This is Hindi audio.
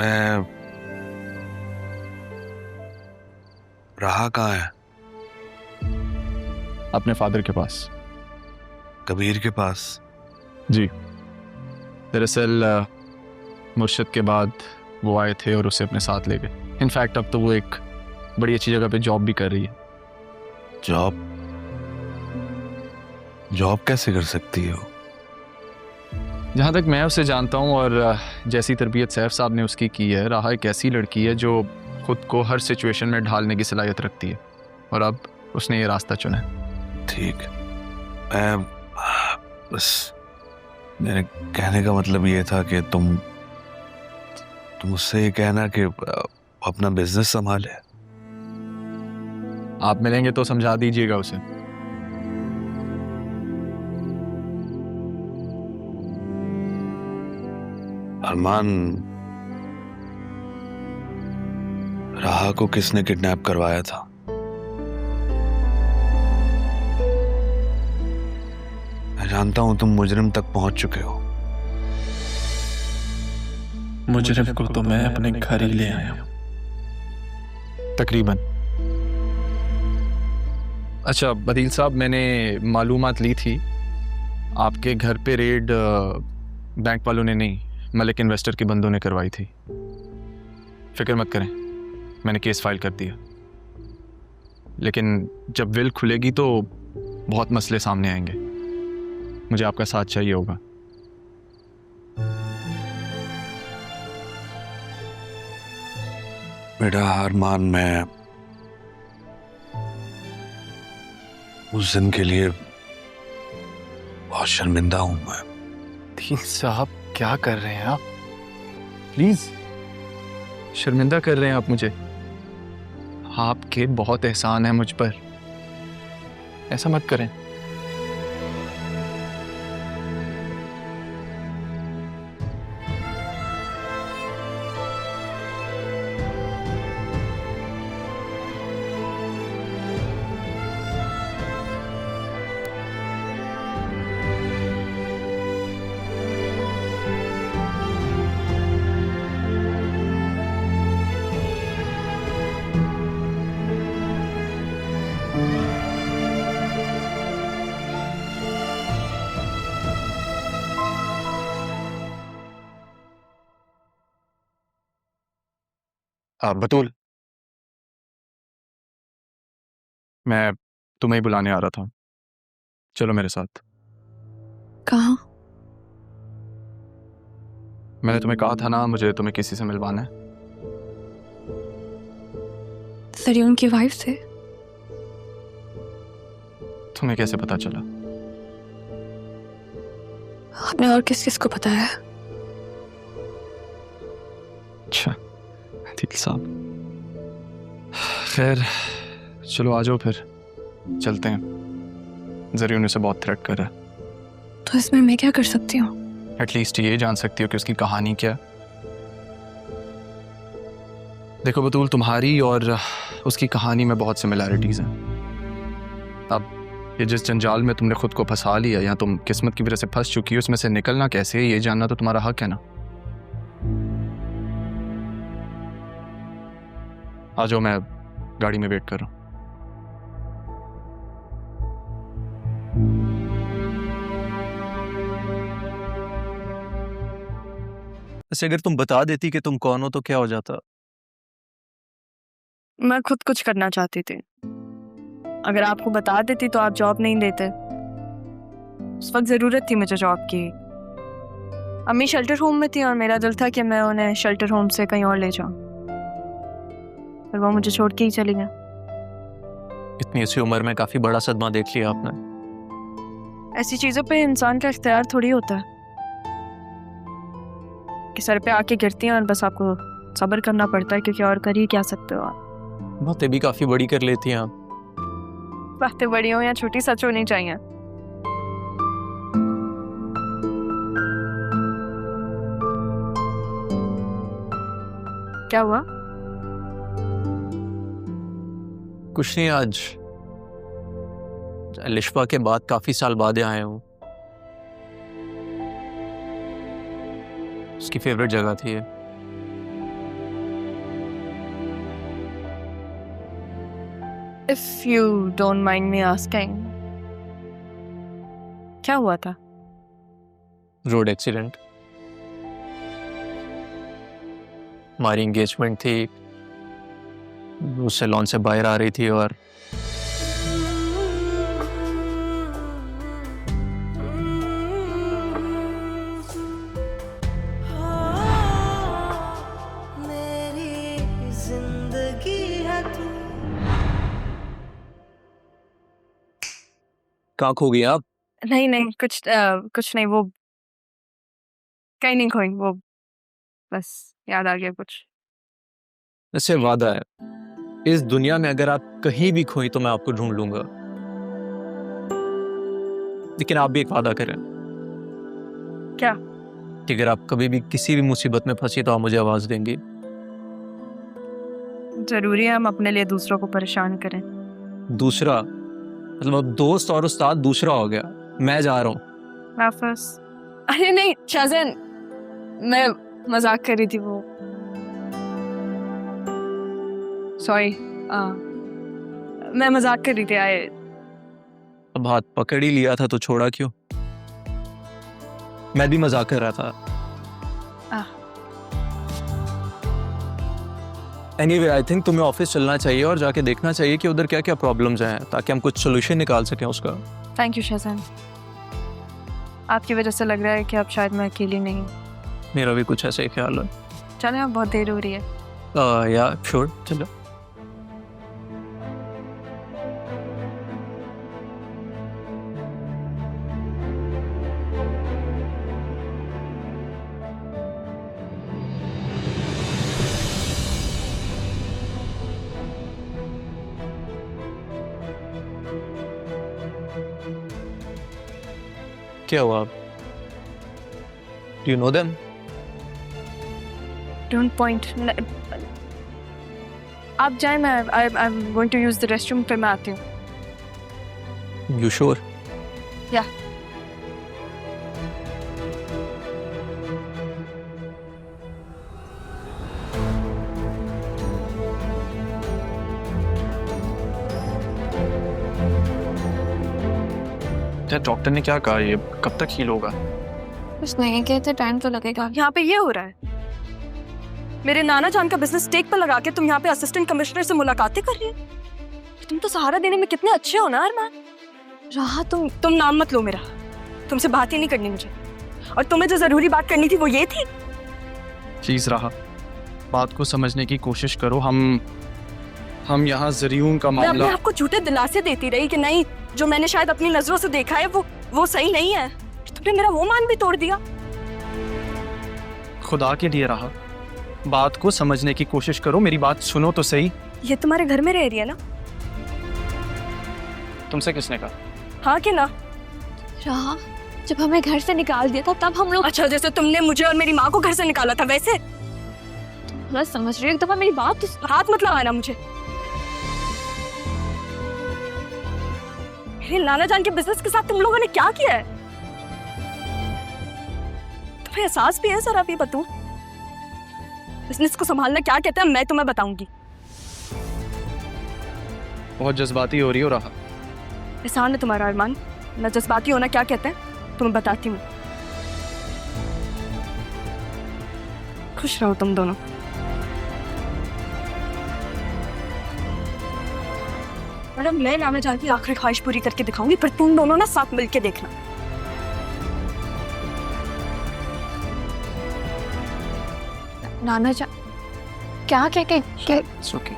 मैं रहा कहाँ है? अपने फादर के पास। कबीर के पास? जी, दरअसल मुर्शिद के बाद वो आए थे और उसे अपने साथ ले गए। इनफैक्ट अब तो वो एक बड़ी अच्छी जगह पे जॉब भी कर रही है। जॉब? जॉब कैसे कर सकती हो? जहाँ तक मैं उसे जानता हूँ और जैसी तरबियत सैफ साहब ने उसकी की है, राहा एक ऐसी लड़की है जो खुद को हर सिचुएशन में ढालने की सलाहियत रखती है और अब उसने ये रास्ता चुना है। ठीक, मैं बस मेरे कहने का मतलब ये था कि तुम उससे ये कहना कि अपना बिजनेस संभाले। आप मिलेंगे तो समझा दीजिएगा उसे। अरमान, राहा को किसने किडनैप करवाया था? मैं जानता हूं तुम मुजरिम तक पहुंच चुके हो। मुजरिम को तो मैं अपने घर ही ले आया हूं। तकरीबन। अच्छा बदील साहब, मैंने मालूमात ली थी आपके घर पे रेड बैंक वालों ने नहीं, मलिक इन्वेस्टर के बंदों ने करवाई थी। फिक्र मत करें, मैंने केस फाइल कर दिया। लेकिन जब विल खुलेगी तो बहुत मसले सामने आएंगे। मुझे आपका साथ चाहिए होगा। बेटा अरमान, मैं उस दिन के लिए बहुत शर्मिंदा हूं। मैं बदील साहब, क्या कर रहे हैं आप? प्लीज, शर्मिंदा कर रहे हैं आप मुझे? आपके बहुत एहसान है मुझ पर, ऐसा मत करें। बतूल, मैं तुम्हें ही बुलाने आ रहा था। चलो मेरे साथ। कहाँ? मैंने तुम्हें कहा था ना, मुझे तुम्हें किसी से मिलवाना है। सर, उनकी वाइफ से? तुम्हें कैसे पता चला? आपने और किस किस को बताया? अच्छा दिल साहब, खैर चलो आ जाओ फिर चलते हैं। जरिए उसे बहुत थ्रेट कर रहा है। तो इसमें मैं क्या कर सकती हूँ? एटलीस्ट ये जान सकती हो कि उसकी कहानी क्या। देखो बतूल, तुम्हारी और उसकी कहानी में बहुत सिमिलैरिटीज हैं। अब ये जिस जंजाल में तुमने खुद को फंसा लिया या तुम किस्मत की वजह से फंस चुकी हो, उसमें से निकलना कैसे है ये जानना तो तुम्हारा हक है ना। आ जाओ, मैं गाड़ी में वेट कर रहा हूँ। ऐसे अगर तुम बता देती कि तुम कौन हो तो क्या हो जाता? मैं खुद कुछ करना चाहती थी। अगर आपको बता देती तो आप जॉब नहीं देते। उस वक्त जरूरत थी मुझे जॉब की। अम्मी शेल्टर होम में थी और मेरा दिल था कि मैं उन्हें शेल्टर होम से कहीं और ले जाऊं, पर वो मुझे छोड़ के ही चली गई। इतनी अच्छी उम्र में काफी बड़ा सदमा देख लिया आपने। ऐसी चीजों पे इंसान का इख्तियार थोड़ी होता है कि सर पे आके गिरती हैं और बस आपको सब्र करना पड़ता है, क्योंकि और कर ही क्या सकते हो आप। बातें भी काफी बड़ी कर लेती हैं आप। बातें बड़ी हो या छोटी, सच होनी चाहिए। क्या हुआ? कुछ नहीं, आज लिशफा के बाद काफी साल बाद आया हूँ। उसकी फेवरेट जगह थी ये। If you don't mind me asking, क्या हुआ था? Road accident. हमारी एंगेजमेंट थी, वो सैलून से बाहर आ रही थी और कहाँ खो गई आप? नहीं नहीं, कुछ नहीं, वो कहीं नहीं खोई, वो बस याद आ गया कुछ। इससे वादा है, इस दुनिया में अगर आप कहीं भी खोई तो मैं आपको ढूंढ लूंगा। लेकिन आप भी एक वादा करें। क्या? कि अगर आप कभी भी किसी भी मुसीबत में फंसी तो आप मुझे आवाज देंगी। जरूरी है हम अपने लिए दूसरों को परेशान करें? दूसरा मतलब अब दोस्त और उस्ताद दूसरा हो गया। मैं जा रहा हूँ। वापस? अरे नहीं शाहजहान, मैं मजाक कर रही थी, वो सॉरी, मैं मजाक कर रही थी। आए अब हाथ पकड़ ही लिया था तो छोड़ा क्यों? मैं भी मजाक कर रहा था। एनीवे, आई थिंक तुम्हें ऑफिस चलना चाहिए और जाके देखना चाहिए कि उधर क्या क्या प्रॉब्लम्स हैं, ताकि हम कुछ सोल्यूशन निकाल सकें उसका। थैंक यू शाहजहान, आपकी वजह से लग रहा है कि अब शायद मैं अकेली नहीं। मेरा भी कुछ ऐसा ही ख्याल है। चले, अब बहुत देर हो रही है। या श्योर, चलो। क्या हुआ? Do you know them? Don't point. आप जाए, मैं I am going to use the restroom, फिर मैं आती हूँ। You sure? या डॉक्टर ने क्या कहा, ये कब तक हील होगा? कुछ नहीं कहते, टाइम तो लगेगा। यहाँ पे ये हो रहा है, मेरे नाना जान का बिजनेस स्टेक पर लगा के तुम यहाँ पे असिस्टेंट कमिश्नर से मुलाकातें कर रही हो। तुम तो सहारा देने में कितने अच्छे हो ना अरमान। राहा, तुम नाम मत लो मेरा, तुमसे बात ही नहीं करनी मुझे। और तुम्हें जो जरूरी बात करनी थी वो ये थी। प्लीज राहा, बात को समझने की कोशिश करो। हम यहाँ जरियून का मैं अपने मामला। आप को झूठे दिलासे देती रही कि नहीं, जो मैंने शायद अपनी नजरों से देखा है वो सही नहीं है। तुमने मेरा वो मान भी तोड़ दिया। खुदा के लिए राहा, बात को समझने की कोशिश करो, मेरी बात सुनो तो सही। ये तुम्हारे घर में रह रही है ना? तुमसे किसने कहा? हाँ कि ना? राहा, जब हमें घर से निकाल दिया था तब हम लोग। अच्छा, जैसे तुमने मुझे और मेरी माँ को घर से निकाला था वैसे? गलत समझ रही हो, एक दफा मेरी बात तो। हाथ मत लगाना मुझे। मेरे नाना जान के बिजनेस के साथ तुम लोगों ने क्या किया है? तुम्हें एहसास भी है सर? आप ये बताओ, बिजनेस को संभालना क्या कहते हैं मैं तुम्हें बताऊंगी। बहुत जज्बाती हो रही हो राहा। एहसान है तुम्हारा अरमान, मैं जज्बाती होना क्या कहते हैं तुम्हें बताती हूँ। खुश रहो तुम दोनों। मैडम, मैं नाना जान की आखिरी ख्वाहिश पूरी करके दिखाऊंगी, फिर तुम दोनों ना साथ मिलके देखना। नाना जा क्या क्या क्या, क्या? It's okay.